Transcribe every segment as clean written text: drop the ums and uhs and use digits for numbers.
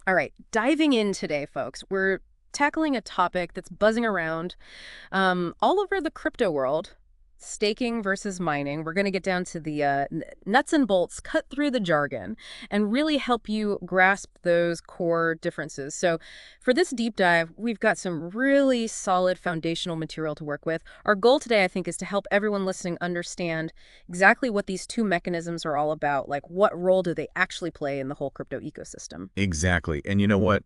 All right, diving in today, folks, we're tackling a topic that's buzzing around all over the crypto world, staking versus mining. We're going to get down to the nuts and bolts, cut through the jargon, and really help you grasp those core differences. So for this deep dive, we've got some really solid foundational material to work with. Our goal today, I think, is to help everyone listening understand exactly what these two mechanisms are all about, like what role do they actually play in the whole crypto ecosystem. Exactly. And you know what?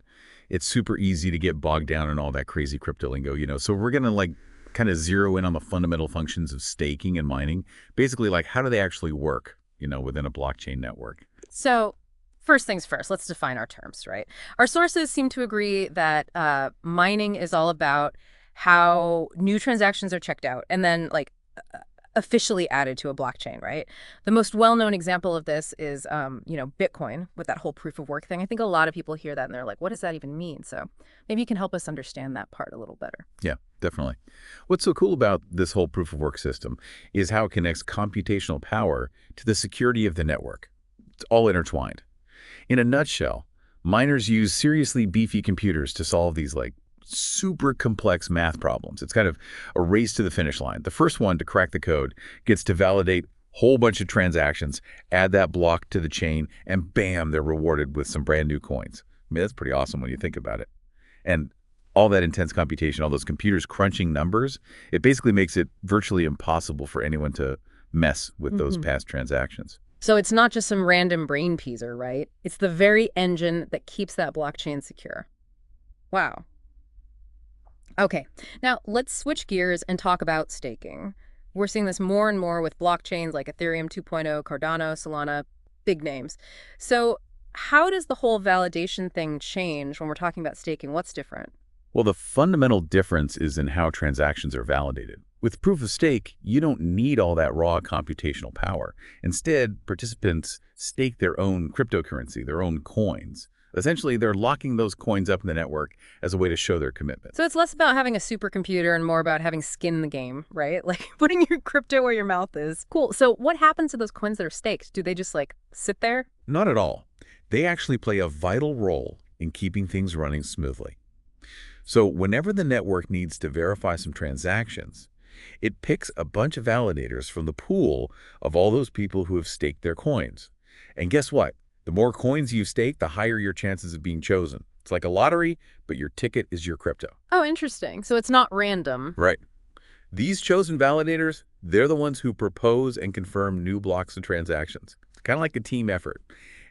It's super easy to get bogged down in all that crazy crypto lingo. So we're going to kind of zero in on the fundamental functions of staking and mining. Basically, like how do they actually work, within a blockchain network? So, first things first, let's define our terms, right? Our sources seem to agree that mining is all about how new transactions are checked out and then, officially added to a blockchain, right? The most well-known example of this is, Bitcoin with that whole proof of work thing. I think a lot of people hear that and they're like, what does that even mean? So maybe you can help us understand that part a little better. Yeah, definitely. What's so cool about this whole proof of work system is how it connects computational power to the security of the network. It's all intertwined. In a nutshell, miners use seriously beefy computers to solve these super complex math problems. It's kind of a race to the finish line. The first one to crack the code gets to validate a whole bunch of transactions, add that block to the chain, and bam, they're rewarded with some brand new coins. I mean, that's pretty awesome when you think about it. And all that intense computation, all those computers crunching numbers, it basically makes it virtually impossible for anyone to mess with those past transactions. So it's not just some random brain teaser, right? It's the very engine that keeps that blockchain secure. Wow. Okay, now let's switch gears and talk about staking. We're seeing this more and more with blockchains like Ethereum 2.0, Cardano, Solana, big names. So how does the whole validation thing change when we're talking about staking? What's different? Well, the fundamental difference is in how transactions are validated. With proof of stake, you don't need all that raw computational power. Instead, participants stake their own cryptocurrency, their own coins. Essentially, they're locking those coins up in the network as a way to show their commitment. So it's less about having a supercomputer and more about having skin in the game, right? Like putting your crypto where your mouth is. Cool. So what happens to those coins that are staked? Do they just sit there? Not at all. They actually play a vital role in keeping things running smoothly. So whenever the network needs to verify some transactions, it picks a bunch of validators from the pool of all those people who have staked their coins. And guess what? The more coins you stake, the higher your chances of being chosen. It's like a lottery, but your ticket is your crypto. Oh, interesting. So it's not random. Right. These chosen validators, they're the ones who propose and confirm new blocks of transactions. It's kind of like a team effort.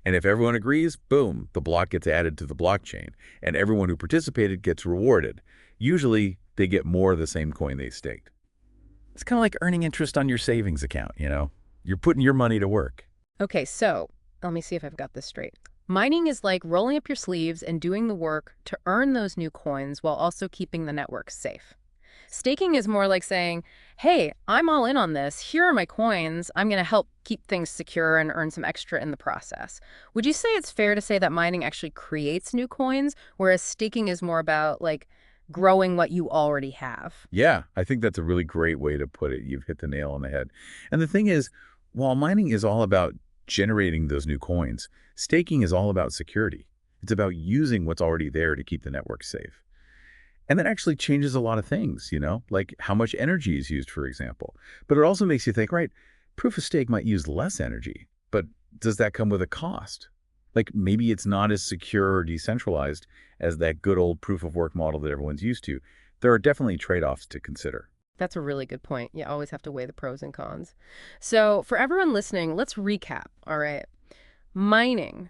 And if everyone agrees, boom, the block gets added to the blockchain, and everyone who participated gets rewarded. Usually, they get more of the same coin they staked. It's kind of like earning interest on your savings account. You're putting your money to work. Okay, so let me see if I've got this straight. Mining is like rolling up your sleeves and doing the work to earn those new coins while also keeping the network safe. Staking is more like saying, hey, I'm all in on this. Here are my coins. I'm going to help keep things secure and earn some extra in the process. Would you say it's fair to say that mining actually creates new coins, whereas staking is more about growing what you already have? Yeah, I think that's a really great way to put it. You've hit the nail on the head. And the thing is, while mining is all about generating those new coins, staking is all about security. It's about using what's already there to keep the network safe. And that actually changes a lot of things, like how much energy is used, for example. But it also makes you think, right, proof of stake might use less energy, but does that come with a cost? Like maybe it's not as secure or decentralized as that good old proof of work model that everyone's used to. There are definitely trade-offs to consider. That's a really good point. You always have to weigh the pros and cons. So for everyone listening, let's recap. All right. Mining.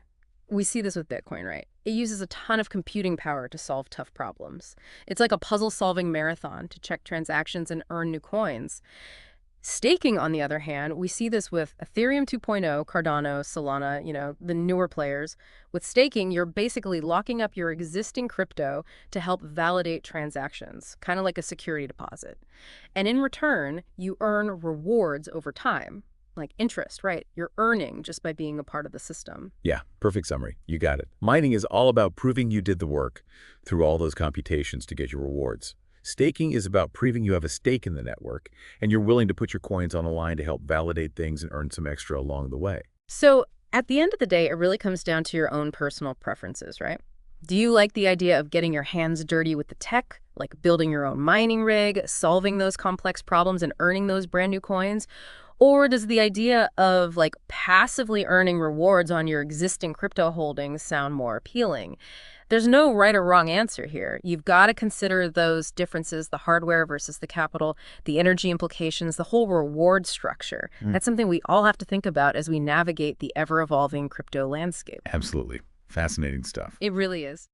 We see this with Bitcoin, right? It uses a ton of computing power to solve tough problems. It's like a puzzle-solving marathon to check transactions and earn new coins. Staking, on the other hand, we see this with Ethereum 2.0, Cardano, Solana, the newer players. With staking, you're basically locking up your existing crypto to help validate transactions, kind of like a security deposit. And in return, you earn rewards over time, like interest, right? You're earning just by being a part of the system. Yeah, perfect summary. You got it. Mining is all about proving you did the work through all those computations to get your rewards. Staking is about proving you have a stake in the network and you're willing to put your coins on the line to help validate things and earn some extra along the way. So at the end of the day, it really comes down to your own personal preferences, right? Do you like the idea of getting your hands dirty with the tech, like building your own mining rig, solving those complex problems, and earning those brand new coins? Or does the idea of like passively earning rewards on your existing crypto holdings sound more appealing? There's no right or wrong answer here. You've got to consider those differences, the hardware versus the capital, the energy implications, the whole reward structure. Mm. That's something we all have to think about as we navigate the ever-evolving crypto landscape. Absolutely. Fascinating stuff. It really is.